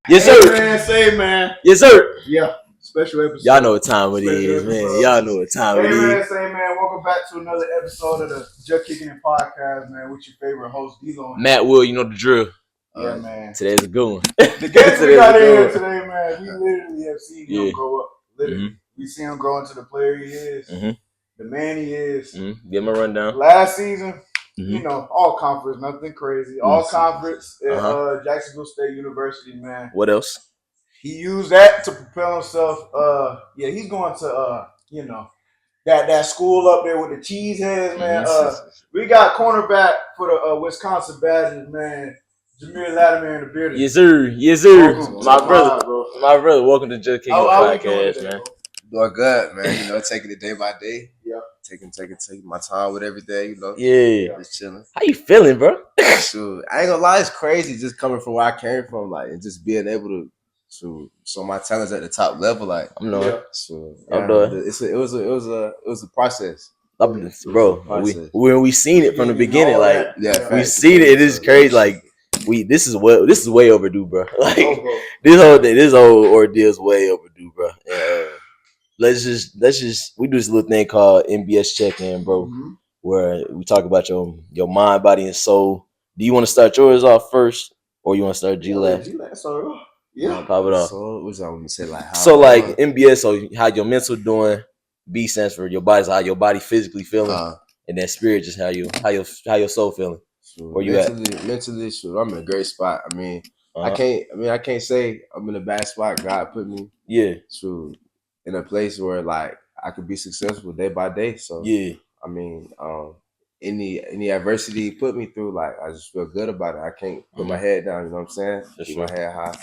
Yes, sir. Say, man. Yes, sir. Yeah. Special episode. Y'all know what time it is, man. Y'all know what time it is. Say, man. Welcome back to another episode of the Juh Kickin It Podcast, man. With your favorite host, D-Lo. Matt Will, you know the drill. Yeah, man. Today's a good one. The guest we got in here today, man, we literally have seen him grow up. Literally. Mm-hmm. We see him grow into the player he is, the man he is. Mm-hmm. Give him a rundown. Last season, you know, all conference, nothing crazy. All conference at Jacksonville State University, man. What else? He used that to propel himself. He's going to, you know, that school up there with the cheese heads, man. We got cornerback for the Wisconsin Badgers, man. Geimere Latimer in the building. Yes, sir. Yes, sir. My brother. Welcome to Juh Kickin It Podcast, man. Doing good, man. You know, taking it day by day. Yeah. Taking my time with everything, you know. Yeah. Just chilling. How you feeling, bro? Shoot, I ain't gonna lie, it's crazy just coming from where I came from, like, and just being able to show my talents at the top level, like. I'm knowing. Yeah. So, I'm doing. It was a process. Bro, we seen it from the beginning, like we seen it. It is crazy, like. This is way overdue, bro. Like this whole ordeal is way overdue, bro. Let's just we do this little thing called MBS check-in, bro, where we talk about your mind, body, and soul. Do you want to start yours off first, or you want to start G last? Yeah, pop it off. So what's that when you say like how? So like MBS, so how your mental doing? B stands for your body, so how your body physically feeling, and then spirit just how your soul feeling. Where you mentally, I'm in a great spot. I mean, I can't say I'm in a bad spot. God put me, in a place where like I could be successful day by day. So I mean, any adversity he put me through, like I just feel good about it. I can't put my head down. You know what I'm saying? Keep my head high.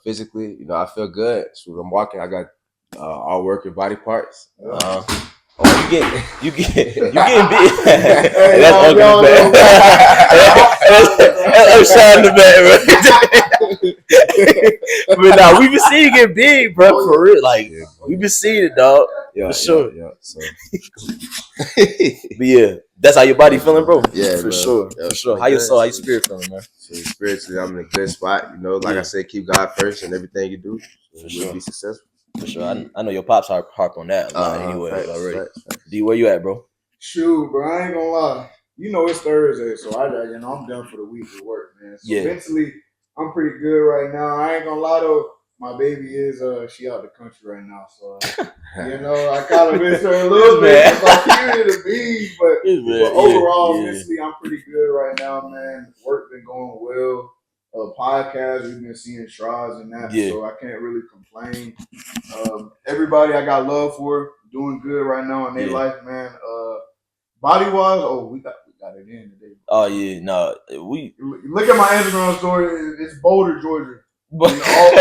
Physically, you know, I feel good. So I'm walking. I got all working body parts. Oh, you getting big. That's ugly, man. That's shine the bad, bro. But nah, we been seeing you get big, bro. For real, like we been seeing it, dog. Yeah, for sure. Yeah. So. But yeah, that's how your body feeling, bro. Yeah, for sure. How your soul, how your spirit feeling, man? So spiritually, I'm in a good spot. You know, like I said, keep God first in everything you do. You'll be successful. For sure. I know your pops harp on that a lot anyway already. D, where you at, bro? Shoot, bro, I ain't gonna lie. You know it's Thursday, so I'm done for the week of work, man. So mentally, I'm pretty good right now. I ain't gonna lie though. My baby is she out the country right now, so you know I kind of miss her a little bit. I'm cute to be, but overall, mentally, I'm pretty good right now, man. Work been going well. Podcast, we've been seeing strides in that, so I can't really complain. Everybody I got love for, doing good right now in their life, man. Body wise, we got it in today. Oh yeah, no, we look at my Instagram story. It's Boulder, Georgia.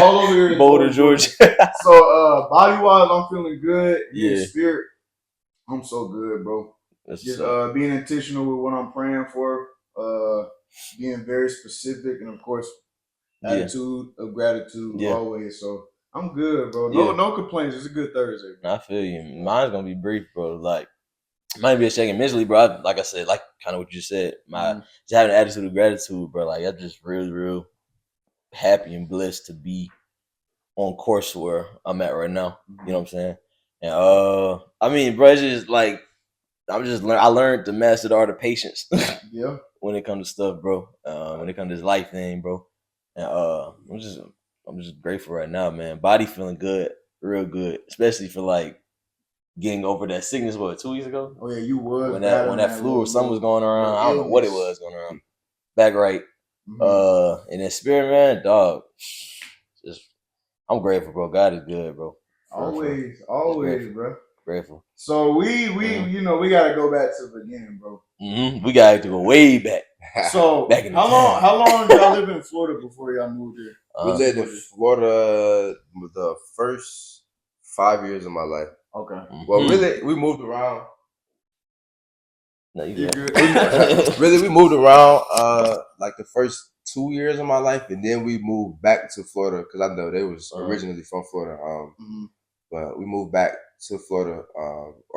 all over here. Boulder, Georgia. So body wise, I'm feeling good. In spirit, I'm so good, bro. Just being intentional with what I'm praying for. Being very specific, and of course, attitude of gratitude always. So I'm good, bro. No complaints. It's a good Thursday, bro. I feel you. Mine's gonna be brief, bro. Like might be a second mentally, bro. Like I said, like kind of what you said. Just having an attitude of gratitude, bro. Like I'm just real happy and blessed to be on course where I'm at right now. You know what I'm saying? And I mean, bro, it's just like I learned to master the art of patience. When it comes to stuff, bro. When it comes to this life thing, bro. And I'm just grateful right now, man. Body feeling good, real good. Especially for like getting over that sickness, 2 weeks ago? Oh yeah, you was. When that flu or something was going around. I don't know what it was going around. Back right. And that spirit, man, dog. I'm grateful, bro. God is good, bro. Always, bro. Grateful. So we you know, we gotta go back to the beginning, bro. We gotta go way back. So back in how long did y'all live in Florida before y'all moved here? We lived in Florida the first 5 years of my life. Okay. Well, really, we moved around. No, you good. Really, we moved around like the first 2 years of my life, and then we moved back to Florida because I know they was originally from Florida. But we moved back to Florida,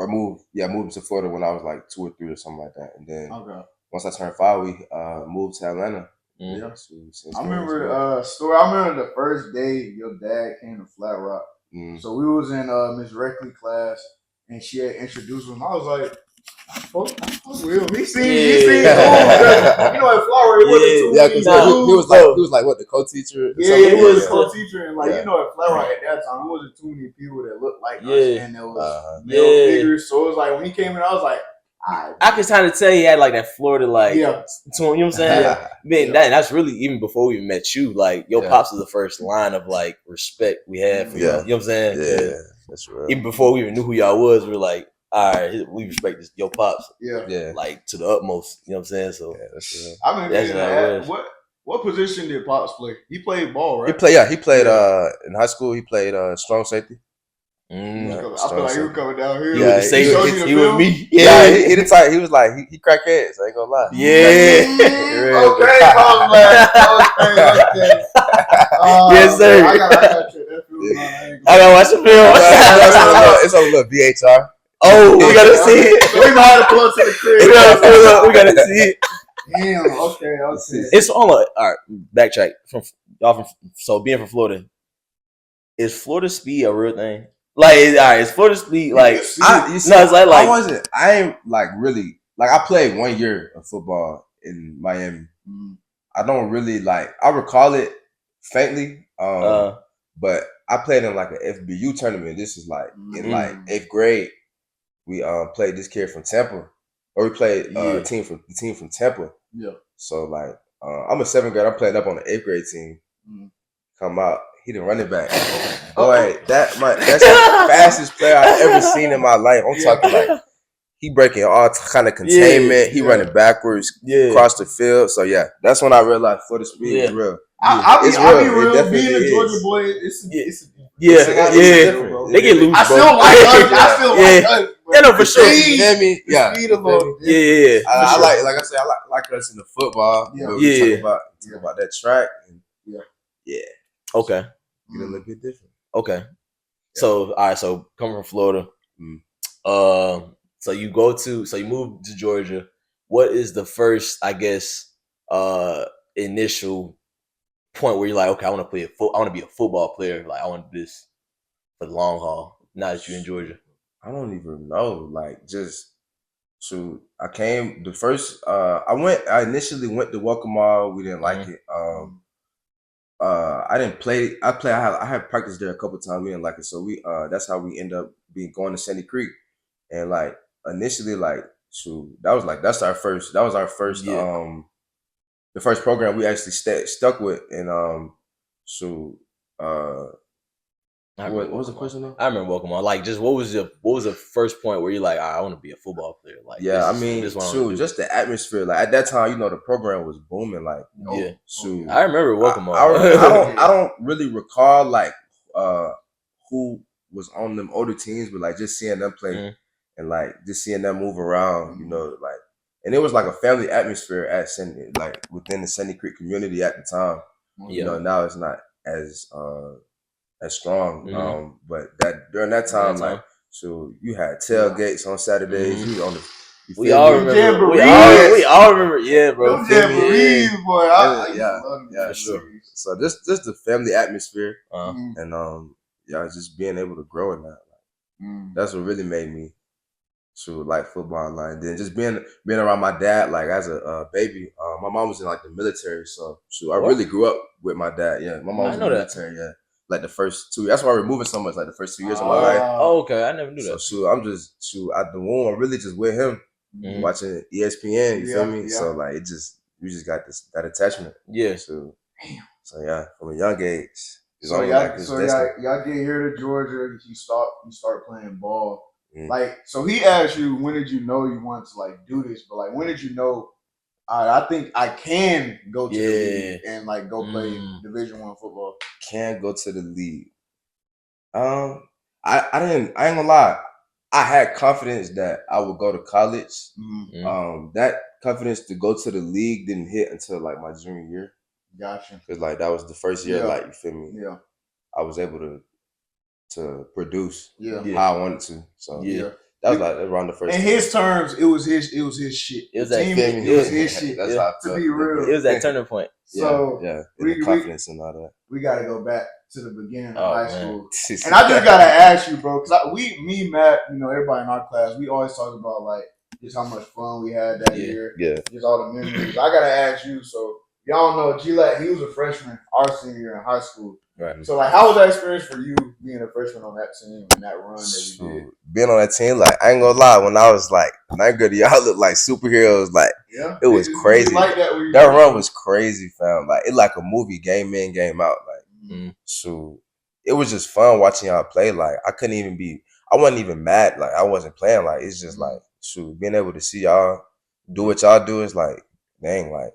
moved to Florida when I was like 2 or 3 or something like that. And then once I turned 5, we moved to Atlanta. Yeah. I remember story. I remember the first day your dad came to Flat Rock. So we was in Miss Reckley class, and she had introduced him. I was like, "Oh, real." He seemed cool. You know, at Flat Rock, he wasn't too. He was like what, the co-teacher? Yeah, he was a co-teacher, and you know, at Flat Rock at that time, there wasn't too many people that looked like us, and there was male figures. So it was like when he came in, I was like. I could kind of tell he had like that Florida you know what I'm saying? Man, that's really even before we met you. Like your pops was the first line of like respect we had for you. You know what I'm saying? Yeah, that's real. Even before we even knew who y'all was, we were like, all right, we respect this, your pops. Yeah. Like to the utmost. You know what I'm saying? So that's real. I mean, what position did Pops play? He played ball, right? He played in high school. He played strong safety. I feel like he was coming down here. Yeah, he with me. Yeah, he the type. He was like he crack heads. I ain't gonna lie. Yeah. Okay, yes, sir. I gotta check that film. I gotta watch the film. It's on a little VHR. Oh, we gotta see it. We might have to pull up to the crib. We gotta see it. Damn. Okay. It's on. All right, backtrack so being from Florida, is Florida speed a real thing? Like, all right, is Florida speed like? I ain't like really like. I played 1 year of football in Miami. I don't really like. I recall it faintly, but I played in like an FBU tournament. This is like in like 8th grade. We played this kid from Tampa, or we played the team from Tampa. Yeah. So like, I'm a 7th grade. I'm playing up on the 8th grade team. Come out. He the running back. Boy, that's the fastest player I've ever seen in my life. I'm talking like he breaking all kind of containment. He running backwards across the field. So yeah, that's when I realized Florida speed is real. I'll be real. Being a Georgia boy, it's different. They get loose. I still like us. Yeah, no, for sure. Yeah. I like us in the football. We talk about that track. Yeah. Okay. Get a little bit different. Okay. So all right. So coming from Florida, so you move to Georgia. What is the first, I guess, initial point where you're like, okay, I want to be a football player. Like I want to do this for the long haul. Now that you're in Georgia, I don't even know. Like just shoot. I came the first. I initially went to Waccamaw. We didn't like it. I didn't play. I had practiced there a couple times. We didn't like it, so we. That's how we end up going to Sandy Creek, and like initially, like shoot, that's our first. That was our first. The first program we actually stuck with, and what was the question though? I remember Waccamaw. Like, just what was the first point where you're like, I want to be a football player? Like, just the atmosphere. Like at that time, the program was booming. Like, I remember Waccamaw. I don't really recall like who was on them older teams, but like just seeing them play and like just seeing them move around, like, and it was like a family atmosphere at Sandy, like within the Sandy Creek community at the time. Now it's not as strong. But that during that time, like, so you had tailgates on Saturdays. You on the. We all remember. We all remember. Yeah, bro. Them jamborees, boy. For sure. So this the family atmosphere, and just being able to grow in that. Like, that's what really made me like football. Like, then just being around my dad, like as a baby. My mom was in like the military, so I really grew up with my dad. Yeah, my mom was in the military. Yeah. Like the first 2 years. That's why we're moving so much. Like the first 2 years of my life. Oh, okay. I never knew that. So I'm just out the womb. I'm really just with him, watching ESPN. You feel me? Yeah. So like we just got that attachment. Yeah. So yeah, from a young age. Y'all get here to Georgia. You start playing ball. Like, so he asked you, when did you know you wanted to like do this? But like, when did you know? I think I can go to the league and like go play Division I football. Can go to the league. I ain't gonna lie. I had confidence that I would go to college. That confidence to go to the league didn't hit until like my junior year. Gotcha. Because like that was the first year, like, you feel me? Yeah. I was able to produce how I wanted to. So That was like around the first. In his terms, it was his shit. It was that it was his shit. That's how I felt. To be real, it was that turning point. So and the confidence and all that. We got to go back to the beginning of high school, and I just gotta ask you, bro, because me, Matt, everybody in our class, we always talk about like just how much fun we had that year, just all the memories. I gotta ask you, so y'all know G-Lat, he was a freshman our senior year in high school. Right. So, like, how was that experience for you being a freshman on that team and that run that we did? Being on that team, like, I ain't gonna lie, when I was like ninth grade, y'all look like superheroes. Like, it was crazy. Like that run was crazy, fam. Like, it like a movie, game in, game out. Like, it was just fun watching y'all play. Like, I wasn't even mad. Like, I wasn't playing. Like, it's just like, being able to see y'all do what y'all do is like, dang, like,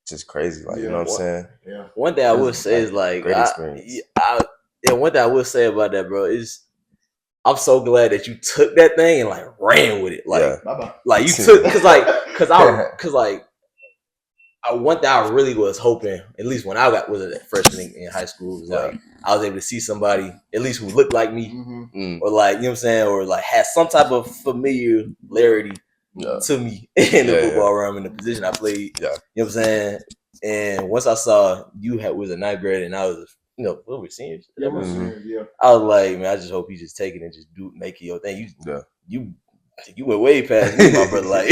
just crazy, like, you know what I'm saying? Yeah. One thing I will say is like, great experience. One thing I will say about that, bro, is I'm so glad that you took that thing and like ran with it, like, like you took, one thing I really was hoping, at least when I was a freshman in high school, was like I was able to see somebody at least who looked like me, or like, you know what I'm saying, or like had some type of familiarity to me in the football realm, in the position I played. You know what I'm saying? And once I saw you was a ninth grade and I was, what were we seniors? Yeah, we're seniors, I was like, man, I just hope you just take it and just make it your thing. You went way past me, my brother. Like,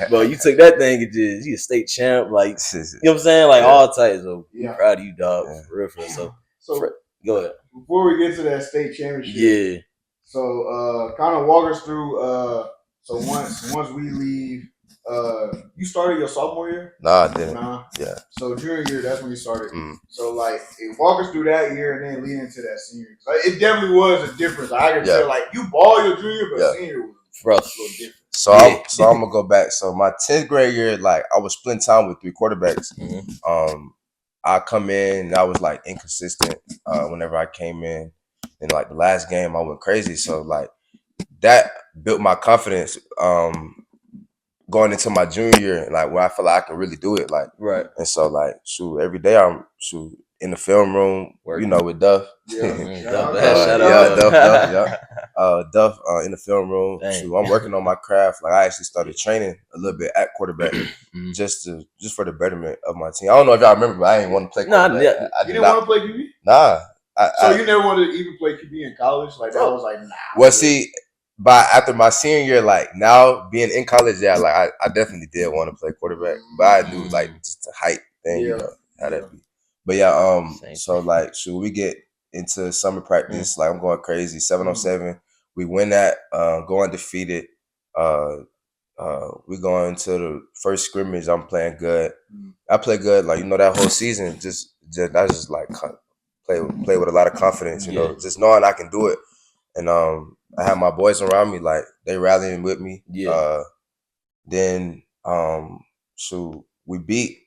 bro, you took that thing and you a state champ, like, you know what I'm saying? Like, all types. So, proud of you, dog. For real. So go ahead. Before we get to that state championship, so kind of walk us through. So once we leave, you started your sophomore year? Nah, I didn't. Yeah. So junior year, that's when you started. So like, walk us through that year and then lead into that senior. Like, it definitely was a difference. I can tell, like, you ball your junior, but senior was a little different. So I'm gonna go back. So my 10th grade year, like, I was splitting time with 3 quarterbacks. I come in and I was like inconsistent whenever I came in. And like the last game, I went crazy. So like that built my confidence going into my junior year, like where I feel like I can really do it. Like, and so like every day I'm in the film room, with Duff. Duff in the film room. I'm working on my craft. Like, I actually started training a little bit at quarterback just for the betterment of my team. I don't know if y'all remember, but I didn't want to play quarterback. You didn't want to play QB? Nah. So you never wanted to even play QB in college? Like, that was like, nah. Well, see, after my senior year, like, now being in college, like, I definitely did want to play quarterback, but I knew, like, just the height thing, how that be. But so like, we get into summer practice, like, I'm going crazy, 7-on-7. We win that, go undefeated. We go into the first scrimmage. I'm playing good. I play good, like, that whole season. I just like play with a lot of confidence, just knowing I can do it. And I have my boys around me, like, they rallying with me. Then we beat.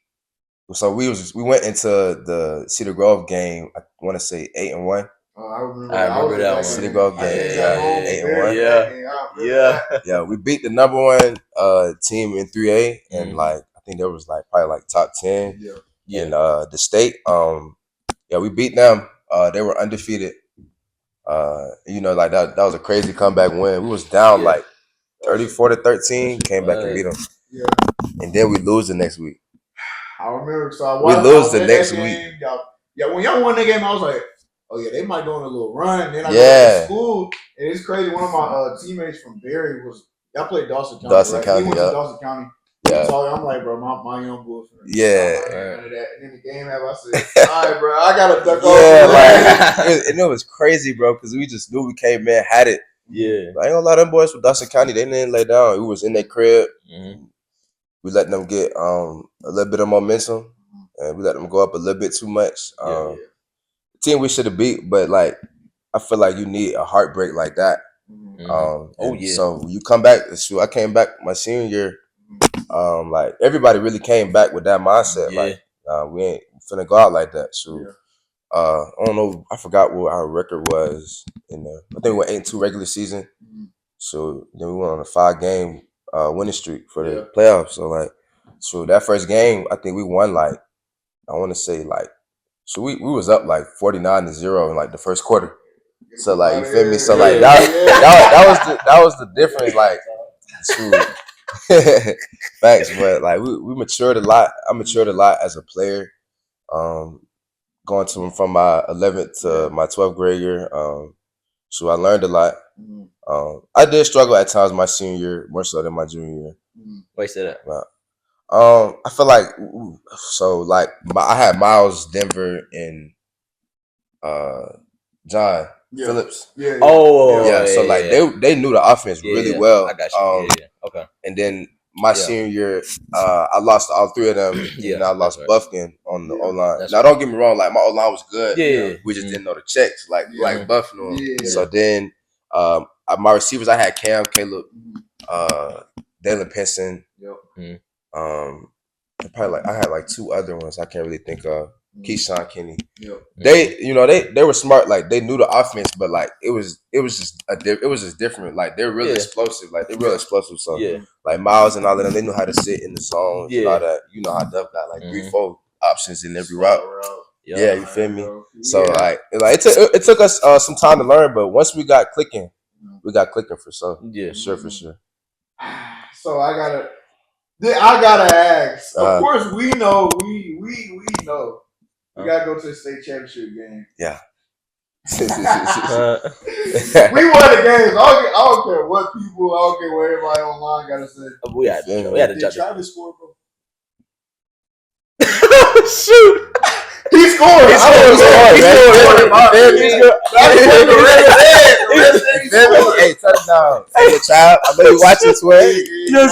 So we went into the Cedar Grove game. I want to say 8-1. I remember that one. Cedar Grove game, 8-1. Yeah. We beat the number 1 team in 3A, and like, I think there was like probably like top 10 in the state. We beat them. They were undefeated. Like that was a crazy comeback win. We was down like 34-13, came back and beat them. And then we lose the next week. I remember. So we lose the next week. When y'all won that game, I was like, oh yeah, they might go on a little run. Then I go to school, and it's crazy. One of my teammates from Barry y'all played Dawson County. He went to Dawson County. So I'm like, bro, my young boys. And then the game happened. I said, all right, bro, I gotta duck off. And it was crazy, bro, because we just knew we came in, had it. I ain't gonna lie, them boys from Dawson County, they didn't lay down. We was in their crib. We let them get a little bit of momentum, and we let them go up a little bit too much. The team we should have beat, but like, I feel like you need a heartbreak like that. So you come back. I came back my senior year. Like, everybody really came back with that mindset. Like, we ain't finna go out like that. So I don't know. I forgot what our record was in there. I think we went 8-2 regular season. So then we went on a 5-game winning streak for the playoffs. So like, that first game, I think we won, like, I want to say, like, so we was up like 49-0 in like the first quarter. So like you feel me? So like that was the difference. Like, facts, but like we matured a lot. I matured a lot as a player. Going from my 11th to my 12th grade year. So I learned a lot. I did struggle at times my senior year, more so than my junior year. Why you say that? But, I feel like I had Miles, Denver, and John Phillips. So like they knew the offense really well. I got you. Okay. And then my senior year, I lost all three of them. And I lost Buffkin on the O-line. Now don't get me wrong, like my O-line was good. We just didn't know the checks, like Buffalo. So then my receivers, I had Cam, Caleb, Dalen Pinson. Probably I had like two other ones I can't really think of. Keyshawn Kenny. They were smart. Like they knew the offense, but like it was just different. Like they're really explosive. Like they're real explosive. So like Miles and all of them, they knew how to sit in the zone. And all that. You know how Duff got like 3-4 options in every route. Yeah, you feel me? So like it took us some time to learn, but once we got clicking for sure. For sure. So I gotta ask. Of course, we know. We gotta go to the state championship game. Yeah. We won the games. I don't care what people. I don't care what everybody online gotta say. We had to judge. Travis score, bro. Shoot. He scored. He scored. Hey, touchdown. Hey, child. I know you watching, Sway. Feel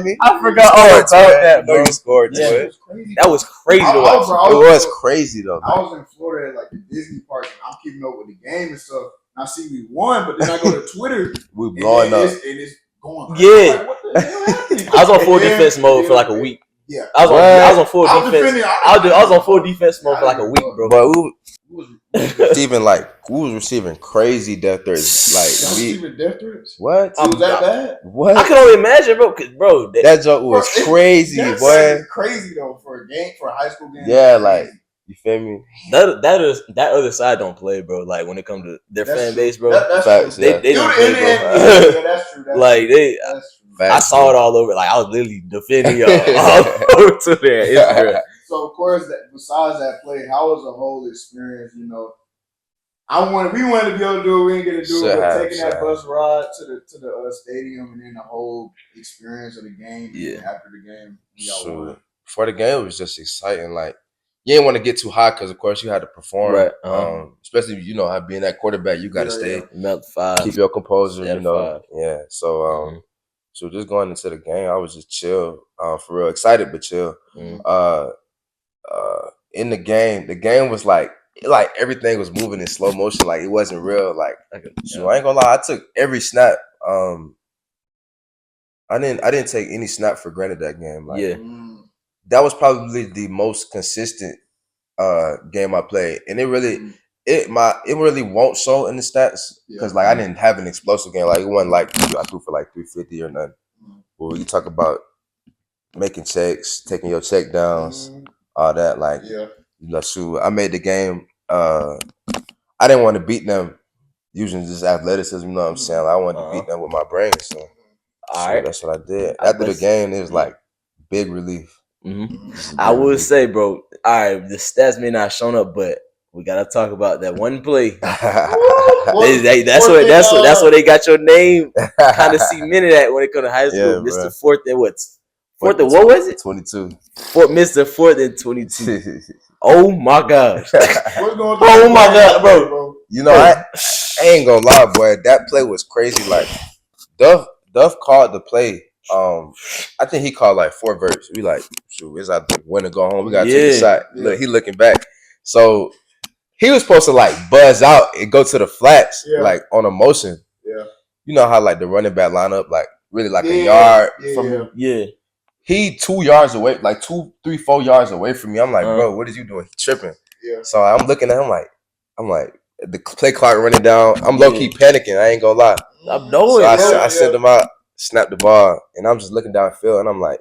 me? I forgot all about that, bro. You scored, Sway. That was crazy to watch. It was crazy, though. I was in Florida at like the Disney park, and I'm keeping up with the game and stuff. And I see we won, but then I go to Twitter. We blowing up. And it's going crazy. Yeah. Like, what the hell happened? I was on full defense mode for like a week. Yeah, I was on full defense. I was on full defense mode for like a week, bro. But we was receiving crazy death threats. Like receiving death threats. What? It was that bad? What? I can only imagine, bro. That joke was crazy, boy. Crazy though for a high school game. Yeah, like you feel me? That other side don't play, bro. Like when it comes to their fan base, bro. Facts, they don't play, bro. Yeah, that's true. Like they. I saw it all over. Like I was literally defending y'all all over to their Instagram. So of course, besides that play, how was the whole experience? You know, we wanted to be able to do what we didn't get to do, but taking that bus ride to the stadium and then the whole experience of the game. After the game, sure. Before the game, it was just exciting. Like you didn't want to get too hot because, of course, you had to perform. Right. Especially being that quarterback, you got to stay, keep your composure. Yeah, So. So just going into the game, I was just chill, for real, excited but chill. In the game was like everything was moving in slow motion, like it wasn't real. Like so I ain't gonna lie, I took every snap. I didn't take any snap for granted that game. Like, that was probably the most consistent game I played, and it really won't show in the stats because like I didn't have an explosive game. Like it wasn't like I threw for like 350 or nothing. But when you talk about making checks, taking your check downs, all that, like shoot, I made the game. I didn't want to beat them using just athleticism. You know what I'm saying? Like, I wanted to beat them with my brain. So that's what I did. After the game, it was like big relief. I would say, bro. All right, the stats may not shown up, but we gotta talk about that one play. That's what they got your name kind of cemented at when it comes to high school. Mr. Fourth and what was it? 22. Mr. Fourth and 22. Oh my gosh. Oh my god, bro. You know, I ain't gonna lie, boy. That play was crazy. Like Duff called the play. I think he called like 4 verts. We like, shoot, it's our win to go home. We gotta take a shot. Look, he looking back. So he was supposed to like buzz out and go to the flats like on a motion. Yeah. You know how like the running back line up like really like a yard from him. Yeah. He 2 yards away, like 2, 3, 4 yards away from me. I'm like, bro, what is you doing? He tripping. Yeah. So I'm looking at him I'm like, the play clock running down. I'm low key panicking. I ain't gonna lie. I'm knowing. So I sent him out, snapped the ball, and I'm just looking downfield, and I'm like,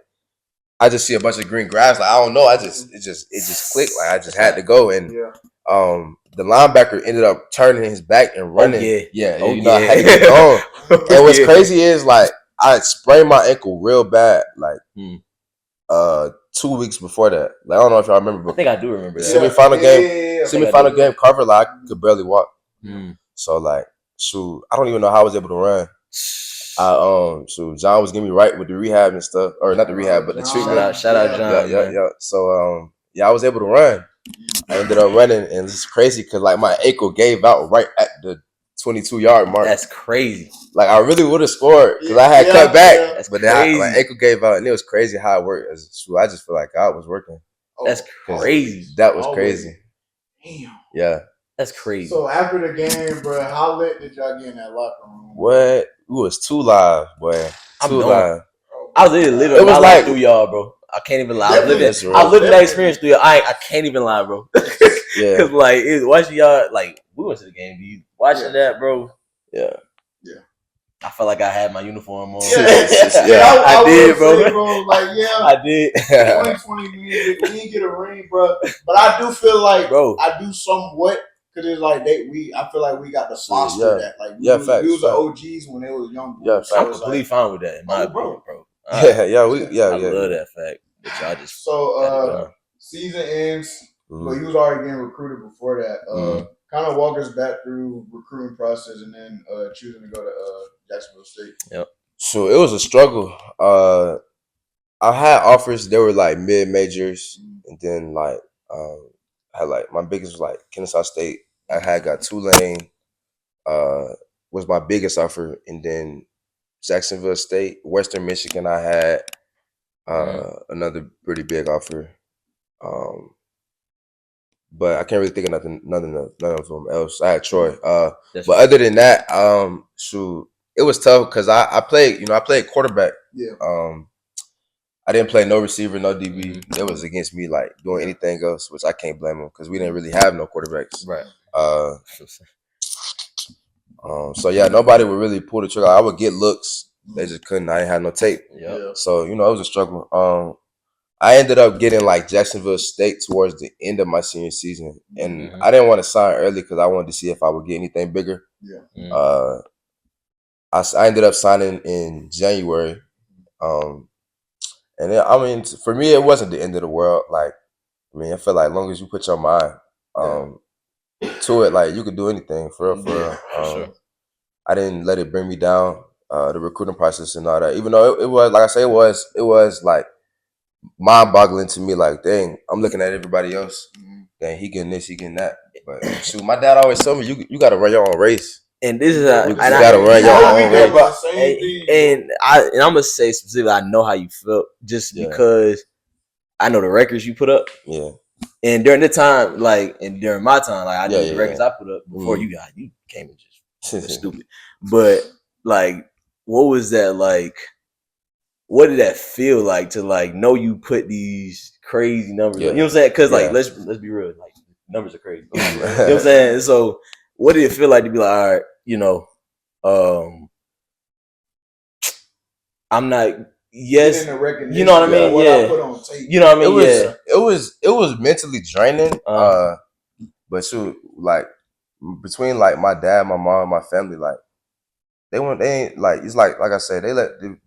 I just see a bunch of green grass. Like I don't know. It just clicked. Like I just had to go, and the linebacker ended up turning his back and running. I had to get going. And what's crazy is like I sprained my ankle real bad, like 2 weeks before that. Like I don't know if y'all remember, but I think I do remember that. Semifinal game cover, like I could barely walk. So like, shoot, I don't even know how I was able to run. So John was getting me right with the rehab and stuff, or not the rehab, but the treatment. Shout out John. Yeah. So I was able to run. I ended up running, and it's crazy because like my ankle gave out right at the 22-yard mark. That's crazy. Like I really would have scored because I had cut back, That's but crazy. then my ankle gave out, and it was crazy how it worked. I just feel like God was working. That's crazy. That was crazy. Damn. Yeah. That's crazy. So after the game, bro, how lit did y'all get in that locker room? What? We was too live, boy. Too live. I was literally. It was like through y'all, bro. I can't even lie. I was living that experience through y'all. I can't even lie, bro. Yeah. Cause like watching y'all, like we went to the game. Watching that, bro. Yeah. I felt like I had my uniform on. I did, bro. Like, I did. 2020, we didn't get a ring, bro. But I do feel like, bro, I do somewhat, because it's like I feel like we got the foster that. Like, we was the OGs when they was young. Yeah, so I'm completely fine with that, in my opinion, bro. I love that fact that y'all just. So, season ends, but you was already getting recruited before that. Kind of walk us back through recruiting process and then choosing to go to Jacksonville State. Yep. So it was a struggle. I had offers. They were like mid majors, and then like I had like my biggest was like Kennesaw State. I had got Tulane. Was my biggest offer, and then Jacksonville State, Western Michigan. I had another pretty big offer. But I can't really think of none of them else. I had Troy. But other than that, it was tough because I played quarterback. Yeah. I didn't play no receiver, no DB. It was against me like doing anything else, which I can't blame them because we didn't really have no quarterbacks. Right. So yeah, nobody would really pull the trigger. I would get looks. They just couldn't. I didn't have no tape. Yeah. So it was a struggle. I ended up getting like Jacksonville State towards the end of my senior season, and I didn't want to sign early because I wanted to see if I would get anything bigger. Yeah. I ended up signing in January, and then, for me, it wasn't the end of the world. Like, I feel like as long as you put your mind to it, like you could do anything for real. Sure. I didn't let it bring me down. The recruiting process and all that, even though it was like I say, it was like mind-boggling to me. Like, dang, I'm looking at everybody else. Dang, he getting this, he getting that. But shoot, my dad always told me you got to run your own race. And this is you got to run your own race. And I'm gonna say specifically, I know how you felt just because I know the records you put up. Yeah. And during the time, like, and during my time, like I know the records I put up before you came and just stupid. But like, what was that like? What did that feel like to like know you put these crazy numbers? You know what I'm saying? Because like let's be real, like numbers are crazy. You know what I'm saying? So what did it feel like to be like, all right, I'm not. Yes, you know what I mean. You know what I mean. It was mentally draining. But shoot, like between like my dad, my mom, my family, like. They ain't like it's like I said,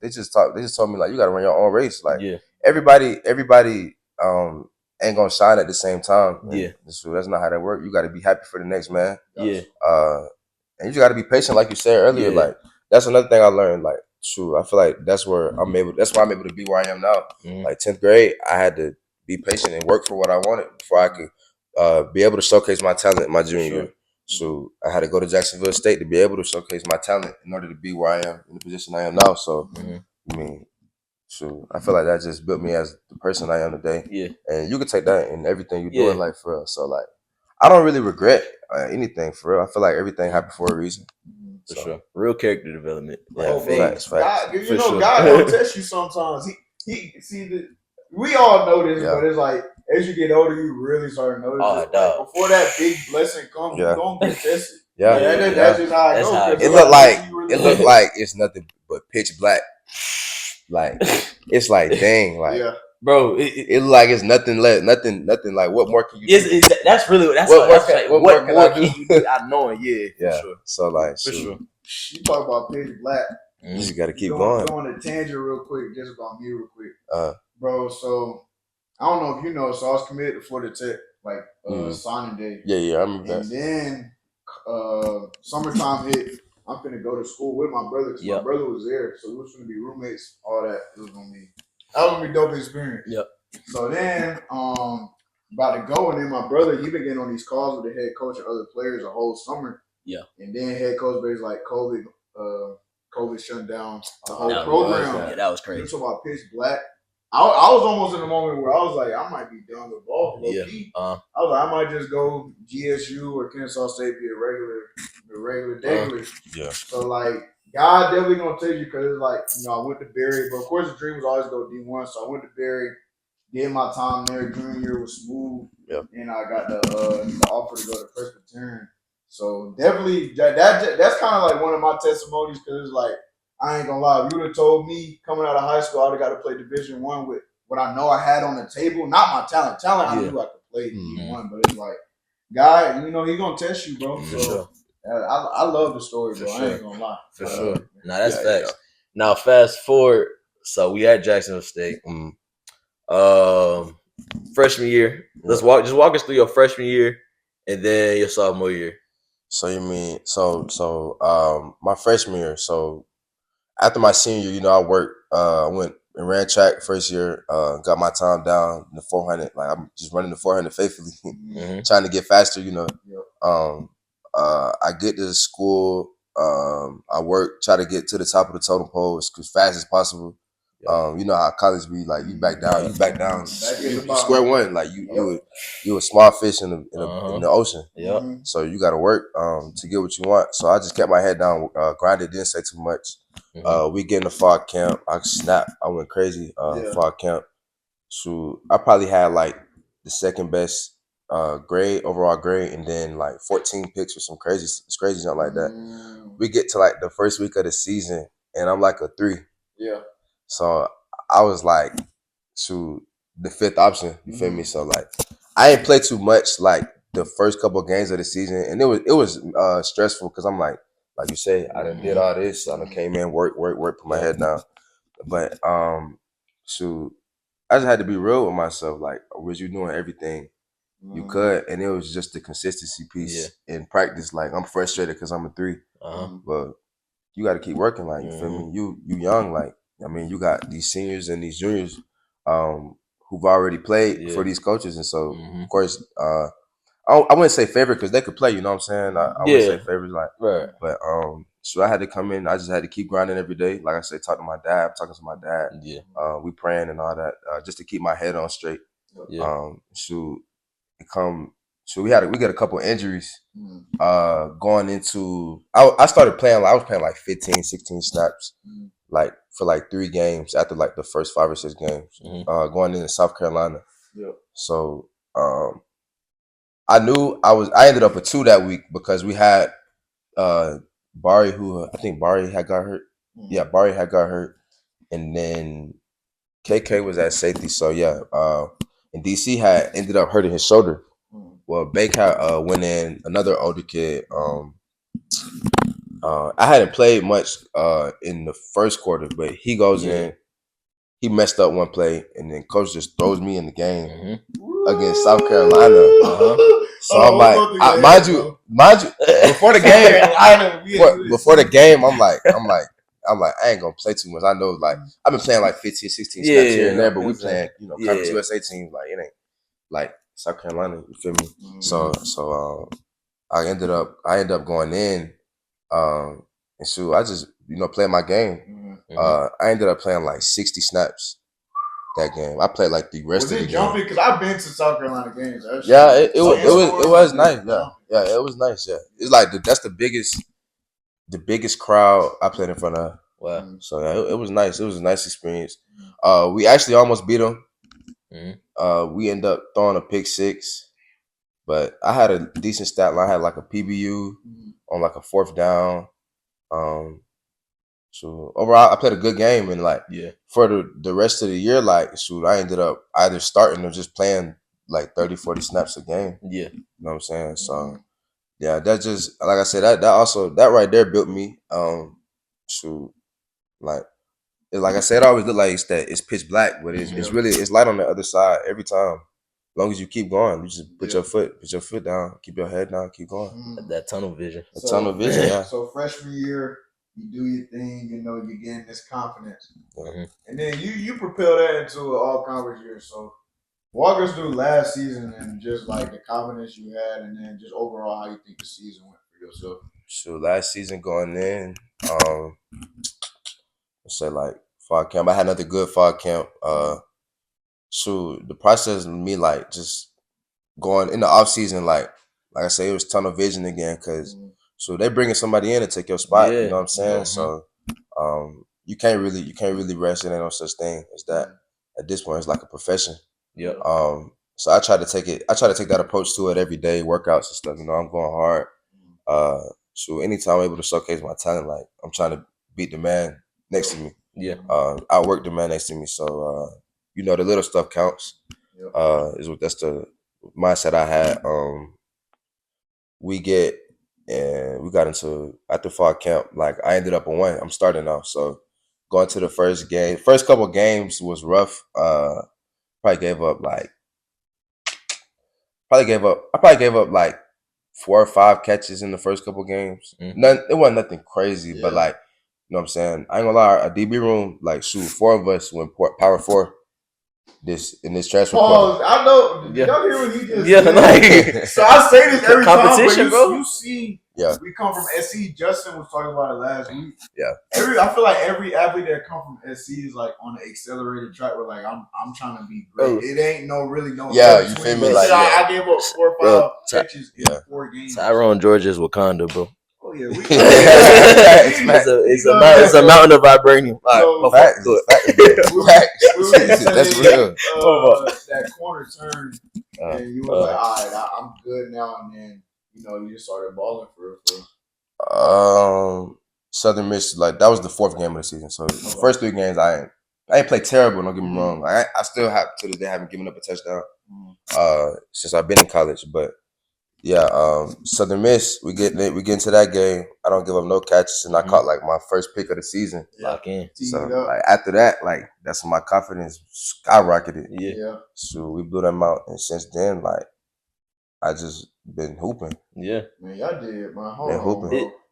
they just told me like you gotta run your own race. Like everybody ain't gonna shine at the same time. So that's not how that works. You gotta be happy for the next man. And you gotta be patient, like you said earlier. Like that's another thing I learned. Like I feel like that's why I'm able to be where I am now. Like 10th grade, I had to be patient and work for what I wanted before I could be able to showcase my talent my junior year. So I had to go to Jacksonville State to be able to showcase my talent in order to be where I am in the position I am now. So I feel like that just built me as the person I am today. Yeah. And you can take that in everything you do in life for real. So like I don't really regret anything for real. I feel like everything happened for a reason. For sure. Real character development. Facts. God gonna test you sometimes. We all know this, but it's like as you get older, you really start noticing. Like, before that big blessing comes, you're gonna get tested. That's just how it goes. It looked like it's nothing but pitch black. Like it's like dang, like bro. It look like it's nothing left, nothing. Like what more can you do? That's really what more can I do? I know it, for sure. So like, for sure. You talk about Pitch Black. You just gotta keep going. Going a tangent real quick, just about me real quick, bro. So I don't know if you know, so I was committed to Florida Tech, like signing day. Yeah, I remember that. And then summertime hit. I'm finna go to school with my brother because my brother was there, so we was gonna be roommates. All that it was gonna be a dope experience. Yep. So then about to go, and then my brother, he been getting on these calls with the head coach and other players the whole summer. Yeah. And then head coach basically like COVID shut down the whole program. That was crazy. You talk about Pitch Black. I was almost in a moment where I was like, I might be done with ball. I was like, I might just go GSU or Kennesaw State, be a regular degular. Yeah. So like, God definitely gonna take you because it's like, I went to Berry, but of course the dream was always go D1. So I went to Berry, did my time there. Junior year was smooth, and I got the offer to go to Presbyterian. So definitely that's kind of like one of my testimonies because it's like, I ain't gonna lie, if you would have told me coming out of high school I would have got to play Division I with what I know I had on the table, not my talent. I knew I could play D1, but it's like, God, he gonna test you, bro. So I love the story, bro. I ain't gonna lie. For sure. Nah, that's facts. Now fast forward, so we at Jacksonville State. Freshman year. Let's walk us through your freshman year and then your sophomore year. So you mean my freshman year, so after my senior year, I worked, went and ran track first year, got my time down in the 400. Like I'm just running the 400 faithfully, trying to get faster, I get to school, I work, try to get to the top of the totem pole as fast as possible. You know how college be like, you back down, square one, like you a small fish in the ocean. So you got to work to get what you want. So I just kept my head down, grinded, didn't say too much. We get in the fall camp, I snapped, I went crazy. Fall camp, so I probably had like the second best overall grade, and then like 14 picks or some crazy something like that. We get to like the first week of the season, and I'm like a 3. So I was like, shoot, the 5th option. You feel me? So like, I ain't play too much like the first couple of games of the season, and it was stressful because I'm like you say, I done did all this. I done came in, work, put my head down. But shoot, I just had to be real with myself. Like, was you doing everything you could? And it was just the consistency piece in practice. Like, I'm frustrated because I'm a 3, but you got to keep working. Like, you feel me? You young, like. I mean, you got these seniors and these juniors who've already played for these coaches. And so, of course, I wouldn't say favorite because they could play, you know what I'm saying? I wouldn't say favorites, like, but so I had to come in. I just had to keep grinding every day. Like I said, talking to my dad, we praying and all that, just to keep my head on straight. So we got a couple injuries going into. I started playing. I was playing like 15, 16 snaps. Like for like 3 games after like the first 5 or 6 games, going into South Carolina. So I knew I ended up with 2 that week because we had Bari, who I think Bari had got hurt. Bari had got hurt, and then KK was at safety. So and DC had ended up hurting his shoulder. Well, Bake had went in, another older kid. I hadn't played much in the first quarter, but he goes in, he messed up one play, and then coach just throws me in the game against South Carolina. So I'm like, mind you, before the game, I'm like, I ain't gonna play too much. I know, like, I've been playing like 15, 16 snaps here and there, but we playing, Conference USA teams, like, it ain't like South Carolina. You feel me? So I ended up going in. And so I just, played my game. I ended up playing like 60 snaps that game. I played like the rest of the game. Was it jumping? Because I've been to South Carolina games. Yeah, it was nice. Yeah, it was nice. Yeah, it's like that's the biggest crowd I played in front of. Wow. So yeah, it was nice. It was a nice experience. We actually almost beat them. We ended up throwing a pick 6, but I had a decent stat line. I had like a PBU on like a 4th down. So overall, I played a good game, and like for the rest of the year, like I ended up either starting or just playing like 30, 40 snaps a game. Yeah, you know what I'm saying. So yeah, that just like I said, that right there built me. Like I said, it always look like it's pitch black, but it's really light on the other side every time. As long as you keep going, you just put your foot down, keep your head down, keep going. That tunnel vision. Tunnel vision, yeah. So freshman year, you do your thing, you're getting this confidence. And then you propel that into an all-conference year. So walk us through last season and just like the confidence you had, and then just overall how you think the season went for yourself. So last season going in, let's say like fall camp. I had another good fall camp. So the process of me like just going in the off season, like I said, it was tunnel vision again, because so they bringing somebody in to take your spot. You know what I'm saying? So you can't really rest. It ain't no such thing as that. At this point, it's like a profession. Yeah. So I try to take that approach to it every day, workouts and stuff. I'm going hard. So anytime I'm able to showcase my talent, like I'm trying to beat the man next to me. Yeah. Outwork the man next to me. So the little stuff counts. That's the mindset I had. We got into after fall camp. Like I ended up on 1. I'm starting now, so going to the first game. First couple of games was rough. I probably gave up like 4 or 5 catches in the first couple of games. It wasn't nothing crazy, but like you know what I'm saying. I ain't gonna lie, a DB room, like 4 of us went power 4. In this transfer portal. I know. Did y'all hear what he just said? Like so I say this every competition, time, but bro. You see, we come from SC. Justin was talking about it last week. Yeah. I feel like every athlete that come from SC is like on an accelerated track where like I'm trying to be great. It ain't no. Yeah, you feel me? Like I gave up 4 or 5 catches in 4 games. Tyrone Georgia's Wakanda, bro. Oh yeah, it's a mountain of vibranium. Facts. That's real. That corner turn, and you were like, all right, I'm good now, and then you just started balling for real. Southern Miss, like that was the 4th game of the season. So the first 3 games, I ain't played terrible. Don't get me wrong. I still have to this day haven't given up a touchdown since I've been in college, but. Yeah, Southern Miss, we get into that game. I don't give up no catches, and I caught like my first pick of the season. Lock in. So like after that, like that's when my confidence skyrocketed. Yeah. So we blew them out, and since then, like I just been hooping. Yeah, man, y'all did my whole.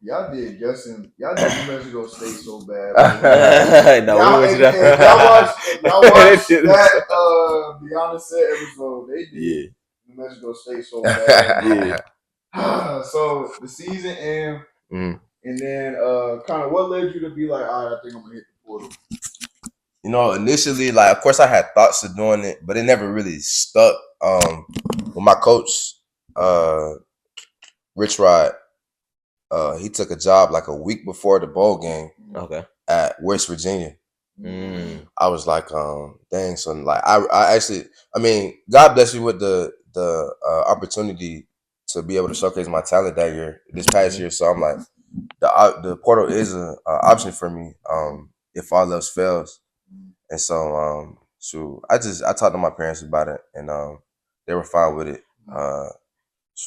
Y'all did Justin. Y'all did New Mexico State so bad. Y'all watched that Beyond Set episode. They did. Yeah. New Mexico State so bad. So the season end, and then kind of what led you to be like, all right, I think I'm gonna hit the portal. Initially, like of course I had thoughts of doing it, but it never really stuck. With my coach, Rich Rod, he took a job like a week before the bowl game. Okay. At West Virginia. I was like, dang, son. Like I actually, God bless you with the opportunity to be able to showcase my talent this past year. So I'm like, the portal is an option for me if all else fails. And so I talked to my parents about it, and they were fine with it.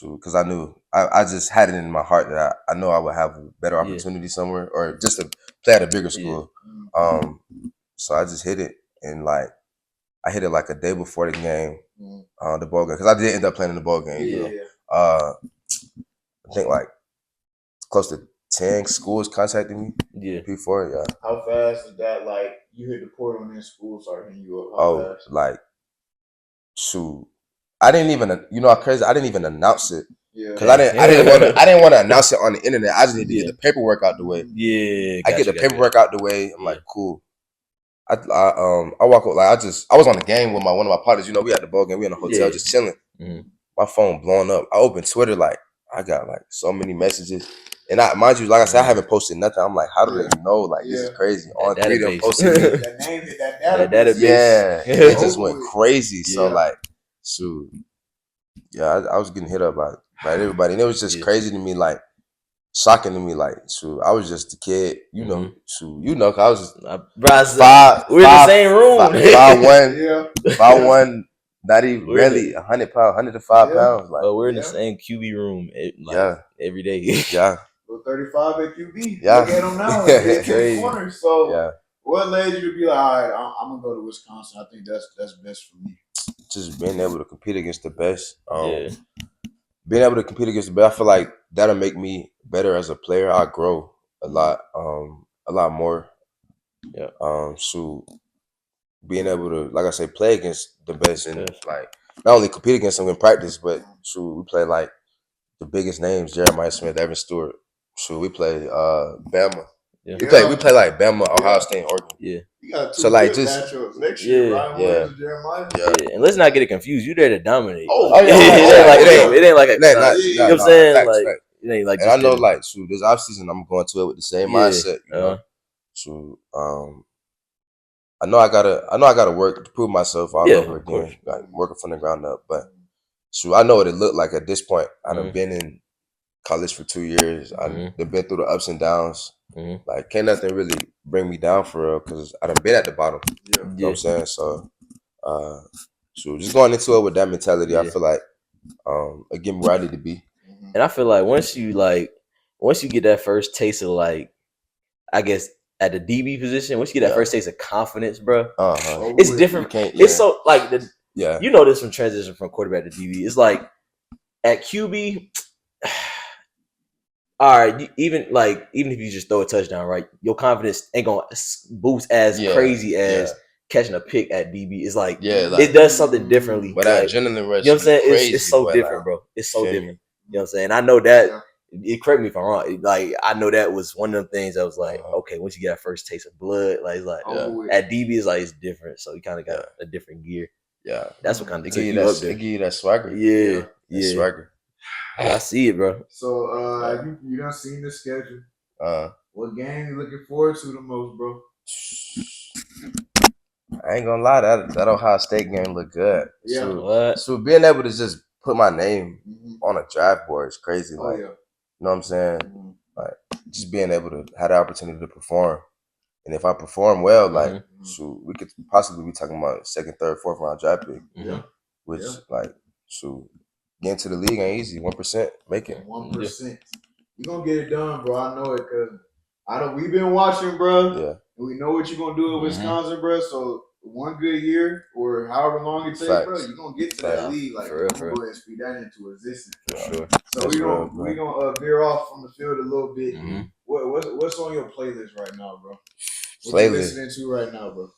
Because I knew I just had it in my heart that I know I would have a better opportunity somewhere, or just to play at a bigger school. So I just hit it, and like I hit it like a day before the game, the bowl game, because I did end up playing in the bowl game. I think like close to 10 schools contacted me. Before. Yeah. How fast is that? Like you hit the portal and then schools start hitting you up. How fast? Like shoot. I didn't even, how crazy. I didn't even announce it because I didn't want to announce it on the internet. I just need to get the paperwork out the way. I get the paperwork out the way. I'm like, cool. I walk up, like I was on the game with one of my partners. We at the ball game. We in a hotel just chilling. My phone blowing up. I opened Twitter, like I got like so many messages. And mind you, like I said, I haven't posted nothing. I'm like, how do they know? Like this is crazy. All 3 of them posted me. that database. Yeah, it just went crazy. So like. So, yeah, I was getting hit up by everybody, and it was just crazy to me. Like, shocking to me. Like, shoot, I was just a kid, you know. Shoot, you know, 'cause I was just we're in the same room. 5'1", 5'1", not even barely 100 pounds, 105 pounds. Like, we're in the same QB room, every day. Yeah. 35 at QB. Yeah. Look at them now. They're crazy. Corners. So, what led you to be like, all right, I'm gonna go to Wisconsin? I think that's best for me. Just being able to compete against the best. Being able to compete against the best, I feel like that'll make me better as a player. I grow a lot more. Yeah. So being able to, like I say, play against the best and like not only compete against them in practice, but we play like the biggest names: Jeremiah Smith, Evan Stewart. We play Bama. Yeah. We play like Bama, Ohio State, Oregon. Yeah. You got two good matchups next year, Ryan Williams and Jeremiah. Yeah. And let's not get it confused. You there to dominate. It ain't like a, you know what I'm saying? Facts. It ain't like. And I know, like, this offseason, I'm going to it with the same mindset. You know, I know I gotta work to prove myself all over again, like working from the ground up. But I know what it looked like at this point. I done been in college for 2 years. I've been through the ups and downs. Like, can't nothing really bring me down for real, because I done been at the bottom. You know what I'm saying? So just going into it with that mentality, I feel like it get me where I need to be. And I feel like once you get that first taste of, like, I guess at the DB position, once you get that first taste of confidence, bro, it's different. It's so like you know this from transition from quarterback to DB. It's like at QB. All right, even if you just throw a touchdown, right, your confidence ain't gonna boost as crazy as catching a pick at DB. It's like it does something differently. But that adrenaline rush, you know what I'm saying? It's so different, bro. It's so different. You know what I'm saying? I know that. Correct me if I'm wrong. Like, I know that was one of them things that was like, okay, once you get that first taste of blood, like, at DB is like it's different. So you kind of got a different gear. Yeah, that's what kind of took you up there. They give you that swagger. Yeah. Swagger. I see it, bro. So, you done seen the schedule. What game you looking forward to the most, bro? I ain't gonna lie, that Ohio State game look good. Yeah. So being able to just put my name on a draft board is crazy. Like, you know what I'm saying? Like, just being able to have the opportunity to perform. And if I perform well, like, we could possibly be talking about second, third, fourth round draft pick. Which, like, getting to the league ain't easy. 1%, make it. 1%. You gonna get it done, bro. I know it, because we've been watching, bro. Yeah. And we know what you're gonna do in Wisconsin, bro. So one good year or however long it takes, bro, you're gonna get to that league. Like, we're gonna go ahead and speed that into existence. For sure. So we're gonna veer off from the field a little bit. What's on your playlist right now, bro? What you listening to right now, bro?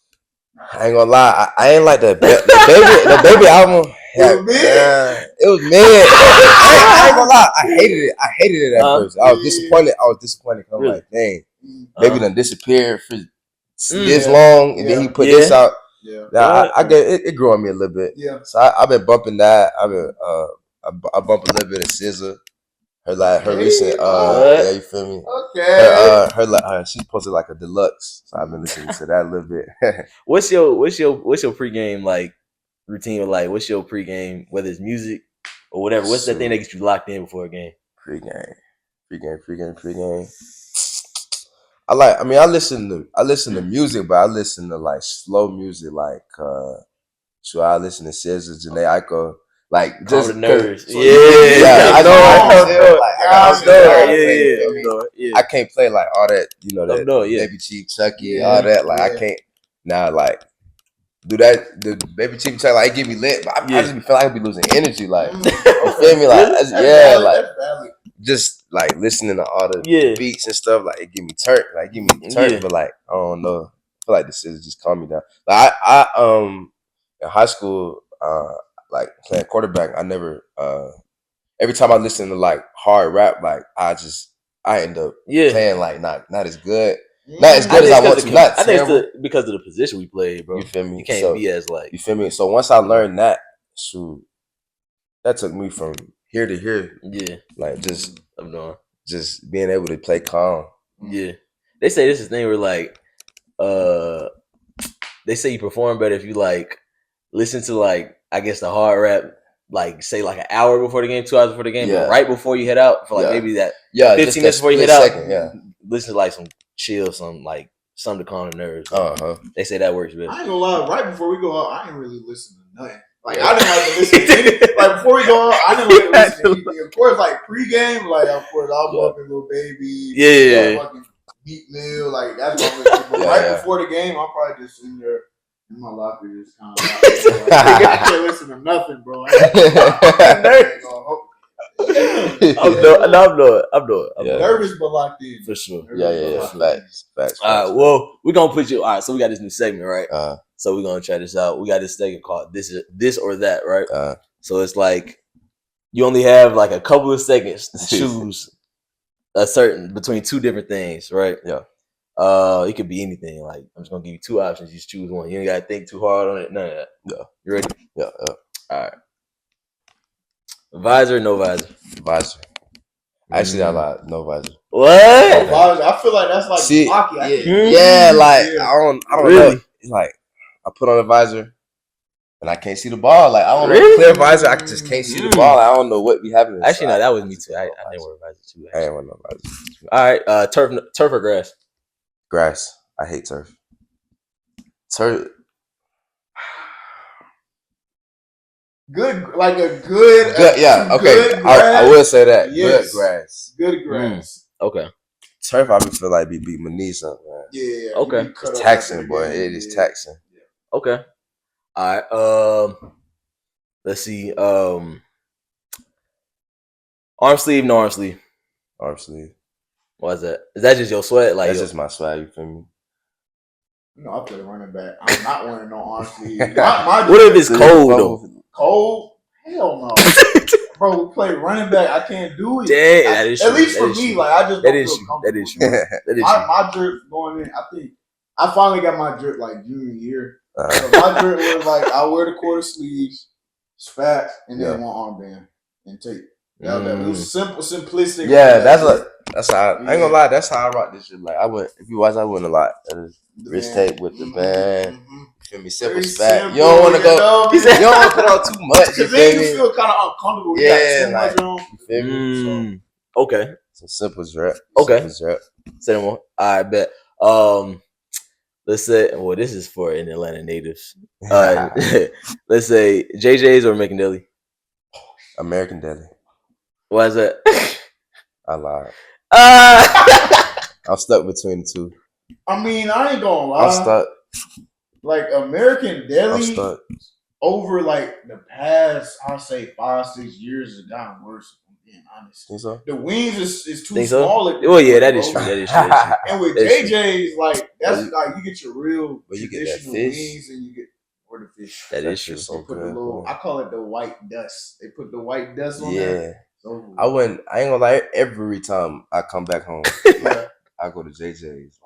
I ain't gonna lie, I ain't like the baby album. It was mid. I ain't gonna lie, I hated it at first. I was disappointed. I'm like, dang, baby done disappeared for this long, and then he put this out. I get it grew on me a little bit. So I've been bumping that. I bump a little bit of SZA. Her recent you feel me? Okay. Her she posted like a deluxe, so I've been listening to that a little bit. What's your pregame like routine? Like, what's your pregame, whether it's music or whatever? What's that thing that gets you locked in before a game? Pregame. I listen to music, but I listen to like slow music, like I listen to SZA, Janae Aiko. Like, just the nerves. I know. I can't play like all that, Baby Chief Chucky, all that. Like, I can't now, like, do that. The Baby Chief Chucky, like, it get me lit, but I just feel like I be losing energy. Like, you feel me? Like, like, just like listening to all the beats and stuff. Like, it get me turned. But like, I don't know. I feel like this is just calm me down. Like, I in high school, like playing quarterback, I never every time I listen to like hard rap, like I end up playing like not as good. Not as good as I want to. I think it's because of the position we played, bro. You feel me? You can't be as like. You feel me? So once I learned that, that took me from here to here. Yeah. Like, just being able to play calm. Yeah. They say this is the thing where like they say you perform better if you like listen to like, I guess, the hard rap like say like an hour before the game, 2 hours before the game, but right before you head out for like maybe that 15 minutes before you head out, listen to like some chill, some like something to calm the nerves. They say that works better. I ain't gonna lie. Right before we go out, I ain't really listen to nothing. Like I didn't like to listen to anything. Like before we go out, I didn't like to listen to anything. Of course, like pregame, like of course I'm bumping Little Baby, fucking Meat Mill, like that's what I'm listening to. But right before the game, I'm probably just sitting there in my locker, just kind of like, I can't listen to nothing, bro. I'm nervous, but locked in for sure. Facts. All right, well, we're gonna put you. All right, so we got this new segment, right? So we're gonna try this out. We got this segment called "This or That," right? So it's like you only have like a couple of seconds to choose between two different things, right? It could be anything. Like I'm just gonna give you two options. You just choose one. You ain't gotta think too hard on it. None of that. You ready? All right. Visor, no visor. Visor. Actually, I like no visor. What? I feel like that's like hockey. I don't really know. It's like I put on a visor and I can't see the ball. Like I don't know, clear visor. I just can't see the ball. I don't know what be happening. Actually, no, that was me too. I didn't wear a visor too. I didn't wear no visor. All right, turf or grass? Grass. I hate turf. Turf. Good, like a good. Okay. Good I will say that. Yes. Good grass. Okay. Turf, I feel like be beat my knees up, man. Yeah. Okay. It's taxing, boy. It is taxing. Yeah. Okay. All right. Let's see. Arm sleeve, no arm sleeve. Arm sleeve. Why is that? Is that just your sweat? Like that's just my swag. You feel me? No, I play the running back. I'm not wearing no arm sleeve. What if it's cold though? Cold? Hell no. Bro, we play running back. I can't do it. Damn, that is true. At least for me, like I just don't feel comfortable. That is true. My drip going in. I think I finally got my drip like junior year. So my drip was like I wear the quarter sleeves, spats, and then one armband and tape. It was simple, simplistic. Yeah, that's how I ain't gonna lie. That's how I rock this shit. Like if you watch, I win a lot. Wrist tape with the band. Feel me? Simple spat. You don't want to go. You don't want to put on too much. Because then you feel kind of uncomfortable. You got too much on. You feel me? Okay. Some simple drip. Okay. Say one more. I bet. Let's say. Well, this is for an Atlanta natives. Let's say JJ's or American Deli. American Deli. Why is that? I lied. I'm stuck between the two. I mean, I ain't gonna lie. I'm stuck. Like American Deli, I'm stuck. Over like the past, I'll say 5-6 years, has gotten worse. If I'm being honest. Think so? The wings is too Think small. So? Well, yeah, that is true. That is true. And with JJ's, like that's like you get your real traditional wings, and you get the fish. That is true. So put I call it the white dust. They put the white dust on there. So, I ain't gonna lie. Every time I come back home, I go to JJ's.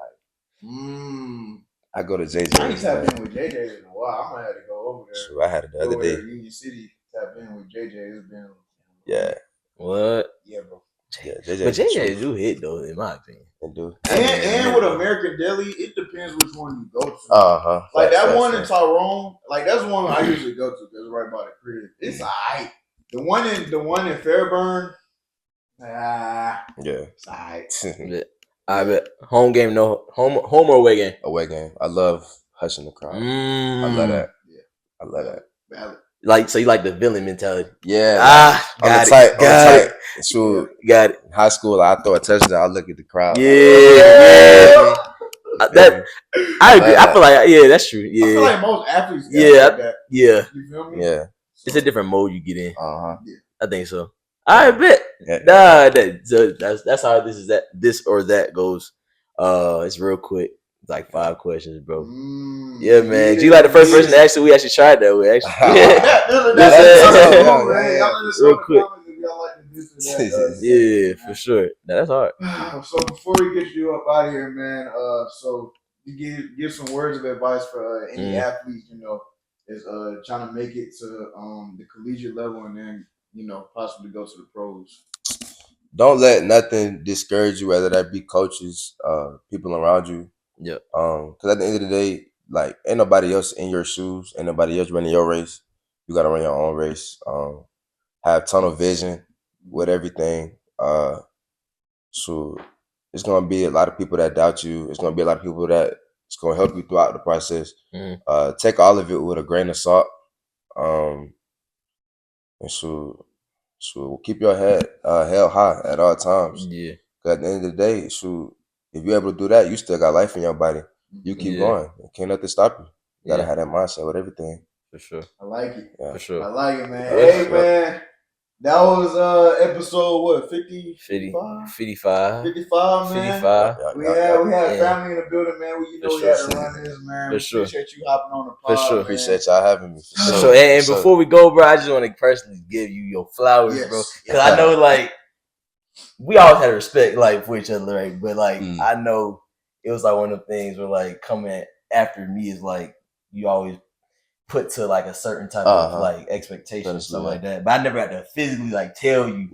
I go to JJ's. I ain't tapped in with JJ's in a while. I might have to go over there. Sure, I had it the other day. Union City, tap in with JJ. It's been What? Yeah, bro. Yeah, but JJ do hit though, in my opinion. They do. And with American Deli, it depends which one you go to. Like that one in Tyrone, like that's the one I usually go to because it's right by the crib. It's alright. The one in Fairburn, it's alright. I bet home game, no home or away game. Away game. I love hushing the crowd. I love that. Yeah, I love that. Valid. Like so, you like the villain mentality. Yeah. Got it. Sure. Got it. In high school, I throw a touchdown. I look at the crowd. Yeah. I agree. I feel like that's true. Yeah. I feel like most athletes. Like that. Yeah. You feel me? Yeah. It's a different mode you get in. Yeah. I think so. I bet. That's how this or that goes. It's real quick. It's like 5 questions, bro. Yeah, man. You like the first person to we actually tried that way. Real quick. Yeah, for sure. Now that's hard. So before we get you up out of here, man. So you give some words of advice for any athlete, is trying to make it to the collegiate level and then possibly go to the pros. Don't let nothing discourage you, whether that be coaches, people around you. Yeah. Because at the end of the day, like ain't nobody else in your shoes, ain't nobody else running your race. You gotta run your own race. have tunnel vision with everything. So it's gonna be a lot of people that doubt you. It's gonna be a lot of people that it's gonna help you throughout the process. Take all of it with a grain of salt. And so keep your head held high at all times. Yeah. Cause at the end of the day, if you're able to do that, you still got life in your body. You keep going. Can't nothing stop you. You gotta have that mindset with everything. For sure. I like it. Yeah. For sure. I like it, man. Hey, man. That was episode what, 50? 55? 55. 55, man. 55. We had family in the building, man. We had to run this, man. For sure. Appreciate you hopping on the pod. For sure. Appreciate y'all having me. For sure. And before we go, bro, I just want to personally give you your flowers, bro. Because I know, like, we always had respect, like, for each other, right? But, like, I know it was, like, one of the things where, like, coming after me is, like, you always put to like a certain type of like expectation or something like that. But I never had to physically like tell you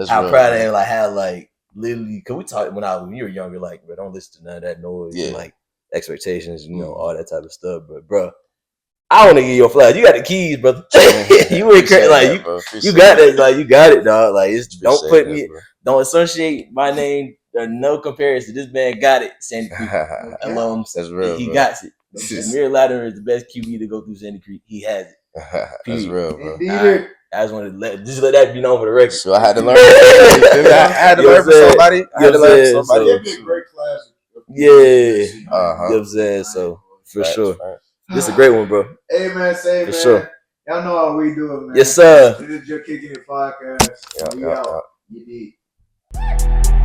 how proud I am, like how like literally, cause we talked when you were younger, like, but don't listen to none of that noise and like expectations, you know, all that type of stuff. But bro, I want to give you a flag. You got the keys, brother. You ain't crazy, like you got that, like you got it, dog. Like it's don't put me, don't associate my name. No comparison. This man got it. Sandy Creek alone. That's real. He got it. Jameer Latimer is the best QB to go through Sandy Creek. He has it. That's real, bro. I just wanted to let that be known for the record. So I had to learn. I had to learn from somebody. I had to learn from somebody. It'd be a great class. Yeah. You know what I'm saying? So for sure. This is a great one, bro. Hey man, say for man. Sure. Y'all know how we do it, man. Yes, sir. This is Juh Kickin It Podcast. We out. You need.